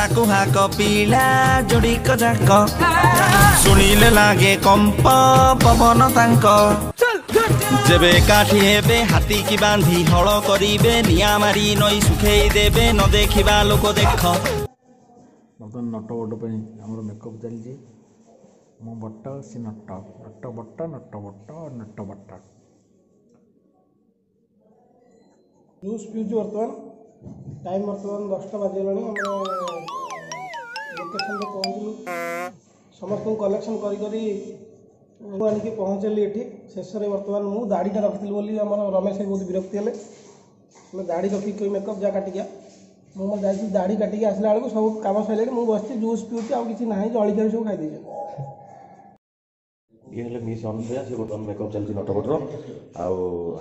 कथा कुहा कपिला जोड़ी कजाक शुणिले लागे कंप पवन तांक जेबे काठी हेबे हाथी की बांधी हल करिबे निया मारी नई सुखेई देबे न देखिबा लोक देख बर्तमान नट बट आम मेकअप चलती मो बट सी नट नट बट नट बट नट बट जूस पीऊँ बर्तमान टाइम बर्तमान 10टा बाजिगला लोकेशन पहुँचलु समस्त कलेक्शन करी आनिक पहुँचली ये शेष में बर्तमान मुझे दाढ़ीटा रखी बोली आम रमेश बहुत विरक्ति हेले दाढ़ी रखिक मेकअप जहाँ काटिका मुझे जाइए दाढ़ी काटिक आसला बेलू सब कम सर मुझे बस जूस पीऊँ आउ कि ना जलिका सब खाई ये मिस अनुदया सी बर्तमान मेकअप चलती नटबटर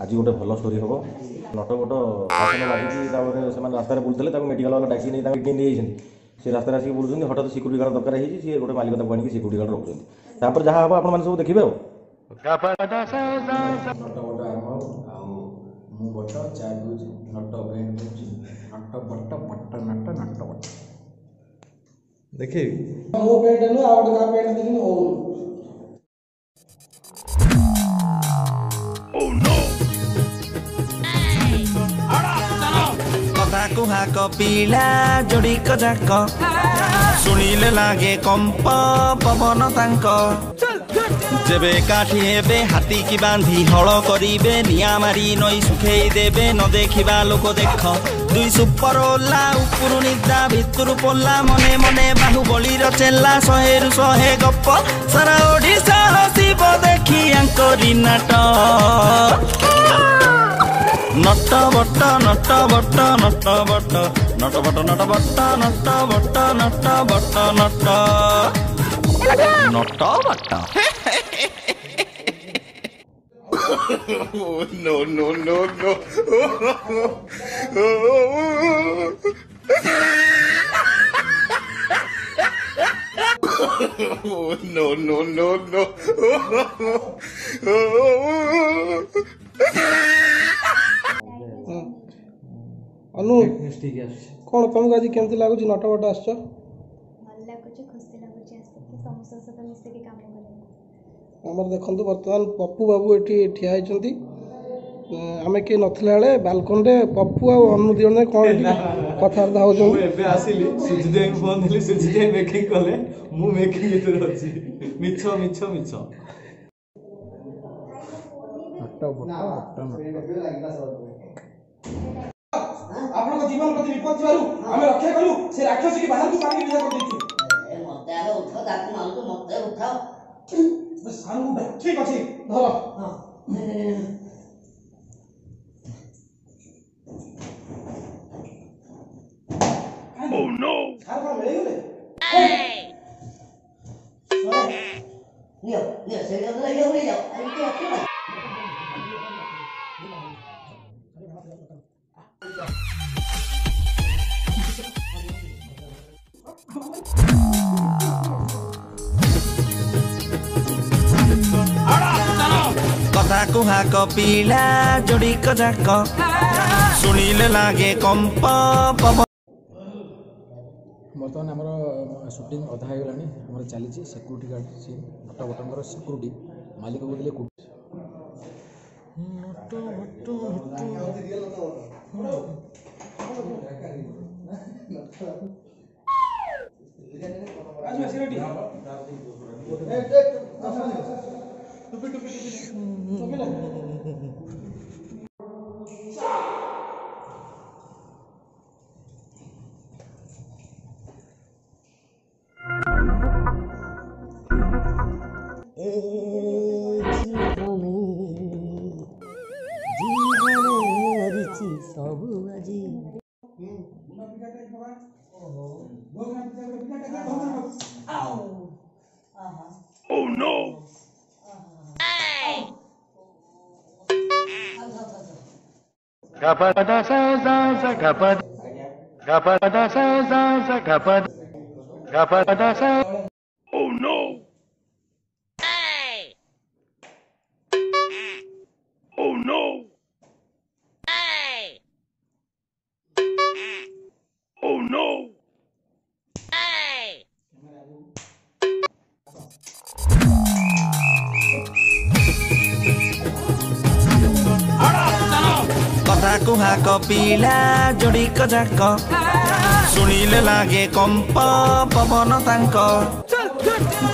आज गोटे भल स्टोरी हम नटबट आसन बाजी से रास्तार बुलते मेडिकल वाला डाकी नहीं से रास्ता आसिक बुलूँ हठात सिक्यूरीटी गार्ड दरकार है सी गोटे मालिक आनी सिक्यूरीटी गार्ड रखुच्च जहाँ हम आप सब देखिए बट चा पीऊँ नट पेंट नट बट बट नट नट बट देखिए मो पेंट नु आउट का पेंट देखिन ओ कथा कुहा कपिला जोड़ी कजाक शुणिले लागे कंप पवन तांक जेबे काठी हेबे हाथी की बांधी हल करिबे निया मारी नई सुखेई देबे न देखिबा लोक देख दुई सुपर ओला उपरु निदा भितरु पोला मने मने बाहुबली रचेला 100 गप सारा ओडिशा हसिब देखी आंकरी नाट नट बट नट बट नट बट नट बट नट बट नट बट नट बट नट नट बट no no no no no no no no Anu कौन तुमको आज केमती लगुच नटबट आस आमर देखु बर्तमान पप्पू बाबू ये ठिया होती आम किए नथिला बेले बालकन रे पप्पू आ अनु दिजन कौन कथबार्ता होली सुजिदेव फोन दिली सुजिदेव मेकिंग कले मु मेकिंग भीतर अछि मिछ मिछ मिछ आपन को जीवन प्रति विपद थिबारु हमें रक्षा करू से राक्षस की बाहर की पानी विदा कर देछु मते आगे उठो ताकू मारू तो मते उठाओ बस सानु उठा ठीक अछि धर हां ओह नो खार पर मिले गेले नियो नियो से ले जाओ अरे के अच्छे कथा कुहा कपिला जोड़ी कजाक शुणिले लागे कंप पवन बर्तमान आमर शूटिंग अधा हो गलानी आमर चली सिक्यूरीटी गार्ड सी नट बटर सिक्यूरीटी मालिक को दिले oh no gapada sa gapada sa oh no oh no oh no କୁହା କପିଲା ଯୋଡ଼ିକ ଯାକ ଶୁଣିଲେ ଲାଗେ କମ୍ପ ପବନ ତାଙ୍କ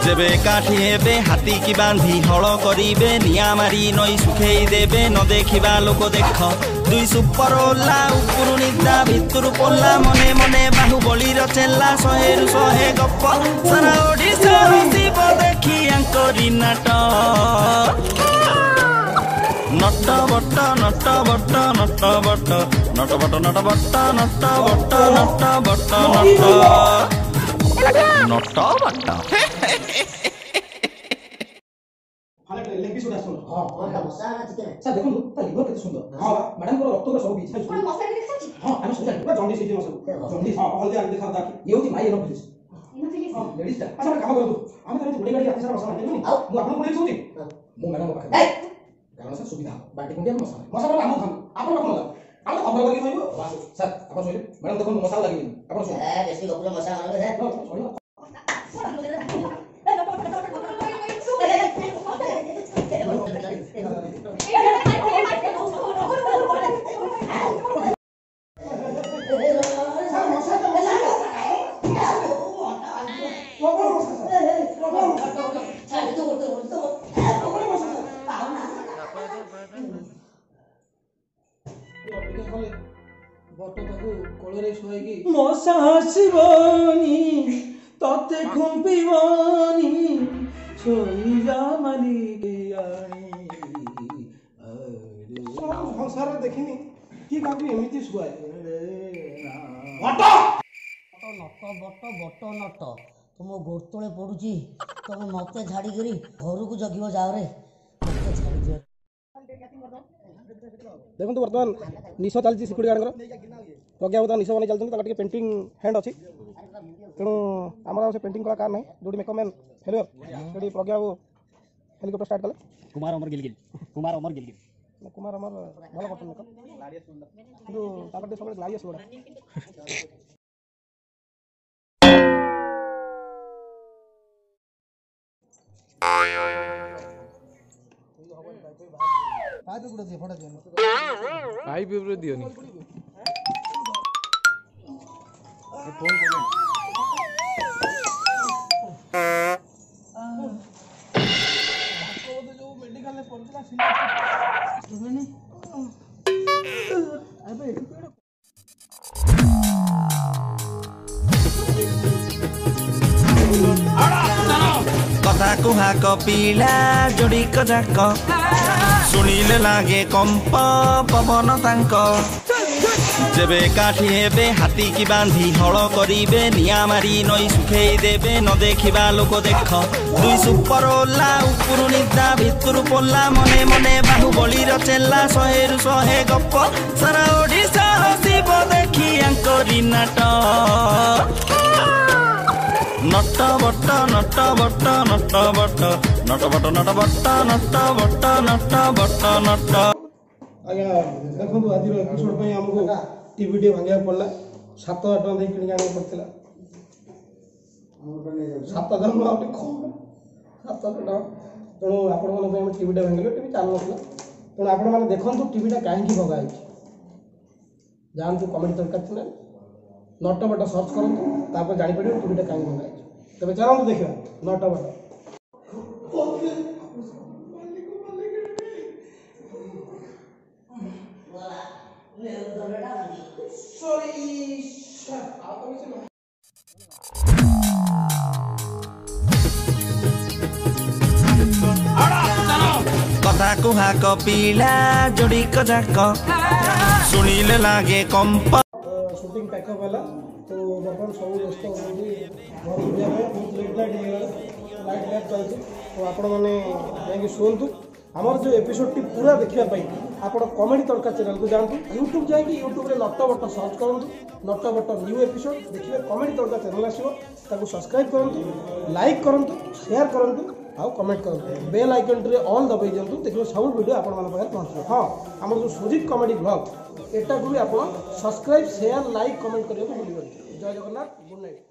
ଯେବେ ଏକାଠି ହେବେ ହାତୀ କି ବାନ୍ଧି ହଳ କରିବେ ନିଆଁ ମାରି ନଈ ଶୁଖେଇ ଦେବେ ନ ଦେଖିବା ଲୋକ ଦେଖ ଦୁଇ ସୁପର ଓଲା ଉପରୁ ନିଦା ଭିତରୁ ପୋଲା ମନେ ମନେ ବାହୁବଳୀର ଚେଲା 100ରୁ 100 ଗପ ସାରା ଓଡ଼ିଶା ହସିବ ଦେଖି ଆଙ୍କରି ନାଟ ନଟ ବଟ ନଟ ବଟ ନଟ ବଟ ନଟ ବଟ ନଟ ବଟ ନଟ ବଟ ନଟ ବଟ ନଟ ବଟ ସାର୍ ଦେଖନ୍ତୁ ତା ଲିଭର କେତେ ସୁନ୍ଦର ହଁ ମ୍ୟାଡାମଙ୍କର ରକ୍ତର ସବୁ ବିଛା ହଁ ଆମେ ସବୁ ଜାଣିବା ଜଣ୍ଡିସ୍ ହେଇଯିବ ସବୁ ଜଣ୍ଡିସ୍ ହଁ ହଳଦିଆ ଦେଖା ଦେଖି ଇଏ ହେଉଛି ମାଇ ଏନୋଫିଲିସ୍ ହଁ ଲେଡିଜଟା ଆଚ୍ଛା ଗୋଟେ କାମ କରନ୍ତୁ ଆମେ ତାହେଲେ ଗୋଟେ ଗାଡ଼ି ରାତି ସାରା ମଶା ମାରିପାରିବୁନି ମୁଁ ଆପଣଙ୍କୁ ନେଇକି ଶୁଣୁଛି ମୁଁ ମ୍ୟାଡାମଙ୍କ ପାଖରେ କାରଣ ସାର୍ ସୁବିଧା ହେବ ବାଟି କୁଣ୍ଡିଆ ମଶା ମଶା ଆମକୁ ଖାଆନ୍ତୁ ଆପଣ ରଖନ୍ତୁ ଆମେ ଖବର କରିକି ଶୋଇବୁ ସାର୍ ଆପଣ ଶୋଇଲେ ମ୍ୟାଡାମ ଦେଖନ୍ତୁ ମଶା ଲାଗିବେନି ଆପଣ ଶୁଣନ୍ତୁ ବେଶୀ ଗପୁର ମଶା ଶୋଇବ ମଶା ଆସିବନି ତତେ ଖୁମ୍ପିବନି ଶୋଇଯା ମାଲିକିଆଣି ସଂସାରରେ ଦେଖିନି କିଏ କାହାକୁ ଏମିତି ଶୁଆଏ ନଟ ବଟ ବଟ ନଟ ତୁମ ଗୋଡ଼ ତଳେ ପଡ଼ୁଛି ତମେ ମତେ ଛାଡ଼ିକରି ଘରକୁ ଜଗିବ ଯାଓରେ ମତେ ଛାଡ଼ିଦିଅ ଦେଖନ୍ତୁ ବର୍ତ୍ତମାନ ନିଶ ଚାଲିଛି ସିକ୍ୟୁରିଟି ଗାର୍ଡଙ୍କର ପ୍ରଜ୍ଞା ବର୍ତ୍ତମାନ ନିଶ ବନେଇ ଚାଲିଛନ୍ତି ତାଙ୍କର ଟିକେ ପେଣ୍ଟିଂ ହ୍ୟାଣ୍ଡ ଅଛି ତେଣୁ ଆମର ଆଉ ସେ ପେଣ୍ଟିଂ କଳାକାର ନାହିଁ ଯେଉଁଠି ମେକଅପ୍ ମ୍ୟାନ୍ ଫେଲୁଅର ସେଠି ପ୍ରଜ୍ଞା ବାବୁ ହେଲିକପ୍ଟର ଷ୍ଟାର୍ଟ କଲେ କୁମାର ଅମର ଗିଲଗିଲ କୁମାର ଅମର ଭଲ କରୁଛନ୍ତି ମେକଅପ୍ କିନ୍ତୁ ତାଙ୍କର ଟିକେ ସବୁବେଳେ ଗ୍ଲାରିୟସ୍ ଗୁଡ଼ା ପାଇପ୍ ଉପରେ ଦିଅନି କଥା କୁହା କପିଲା ଯୋଡ଼ିକ ଯାକ ଶୁଣିଲେ ଲାଗେ କମ୍ପ ପବନ ତାଙ୍କ ଯେବେ ଏକାଠି ହେବେ ହାତୀ କି ବାନ୍ଧି ହଳ କରିବେ ନିଆଁ ମାରି ନଈ ଶୁଖେଇ ଦେବେ ନ ଦେଖିବା ଲୋକ ଦେଖ ଦୁଇ ସୁପର ଓଲା ଉପରୁ ନିଦା ଭିତରୁ ପୋଲା ମନେ ମନେ ବାହୁବଳୀର ଚେଲା 100ରୁ 100 ଗପ ସାରା ଓଡ଼ିଶା ହସିବ ଦେଖି ଆଙ୍କରି ନାଟ ନଟ ବଟ ନଟ ବଟ ନଟ ବଟ ନଟ ବଟ ନଟ ବଟ ନଟ ବଟ ନଟ ବଟ ନଟ ଆଜ୍ଞା ଦେଖନ୍ତୁ ଆଜିର ଏପିସୋଡ୍ ପାଇଁ ଆମକୁ ଟିଭି ଟିକେ ଭାଙ୍ଗିବାକୁ ପଡ଼ିଲା 7,000 ଟଙ୍କା ଦେଇ କିଣିକି ଆଣିବାକୁ ପଡ଼ିଥିଲା 7,000 ଟଙ୍କା ଆଉ ଟିକେ 7,000 ଟଙ୍କା ତେଣୁ ଆପଣମାନଙ୍କ ପାଇଁ ଆମେ ଟିଭିଟା ଭାଙ୍ଗିଲୁ ଟିଭି ଚାଲୁନଥିଲା ତେଣୁ ଆପଣମାନେ ଦେଖନ୍ତୁ ଟିଭିଟା କାହିଁକି ଭଙ୍ଗା ହେଇଛି ଯାଆନ୍ତୁ କମେଡି ତରକାରୀ ଚ୍ୟାନେଲ୍ ନଟ ବଟ ସର୍ଚ୍ଚ କରନ୍ତୁ ତାପରେ ଜାଣିପାରିବେ ଟିଭିଟା କାହିଁକି ଭଙ୍ଗା ହେଇଛି ତେବେ ଚାଲନ୍ତୁ ଦେଖିବା ନଟ ବଟ କଥା କୁହା କପିଲା ଯୋଡ଼ିକ ଯାକ ଶୁଣିଲେ ଲାଗେ କମ୍ପ ସୁଟିଂ ପ୍ୟାକଅପ୍ ହେଲା ତ ବର୍ତ୍ତମାନ ସବୁ ବ୍ୟସ୍ତ ଅଛନ୍ତି ଘରକୁ ଯିବା ପାଇଁ ବହୁତ ଲେଟ୍ ହେଇଗଲା ଲାଇଟ୍ ଚାଲିଛି ତ ଆପଣମାନେ ଯାଇକି ଶୁଣନ୍ତୁ ଆମର ଯେଉଁ ଏପିସୋଡ଼ଟି ପୁରା ଦେଖିବା ପାଇଁ ଆପଣ କମେଡ଼ି ତଡ଼କା ଚ୍ୟାନେଲକୁ ଯାଆନ୍ତୁ ୟୁଟ୍ୟୁବ୍ ଯାଇକି ୟୁଟ୍ୟୁବରେ ନଟ ବଟ ସର୍ଚ୍ଚ କରନ୍ତୁ ନଟ ବଟ ନ୍ୟୁ ଏପିସୋଡ଼ ଦେଖିବେ କମେଡ଼ି ତଡ଼କା ଚ୍ୟାନେଲ୍ ଆସିବ ତାକୁ ସବସ୍କ୍ରାଇବ୍ କରନ୍ତୁ ଲାଇକ୍ କରନ୍ତୁ ସେୟାର କରନ୍ତୁ ଆଉ କମେଣ୍ଟ କରନ୍ତୁ ବେଲ୍ ଆଇକନ୍ଟିରେ ଅଲ୍ ଦବାଇ ଦିଅନ୍ତୁ ଦେଖିବେ ସବୁ ଭିଡ଼ିଓ ଆପଣମାନଙ୍କ ପାଖରେ ପହଞ୍ଚିବ ହଁ ଆମର ଯେଉଁ ସୁଜିତ କମେଡ଼ି ବ୍ଲଗ୍ ଏଟାକୁ ବି ଆପଣ ସବସ୍କ୍ରାଇବ୍ ସେୟାର ଲାଇକ୍ କମେଣ୍ଟ କରିବାକୁ ଭୁଲିବେନି ଜୟ ଜଗନ୍ନାଥ ଗୁଡ୍ ନାଇଟ୍।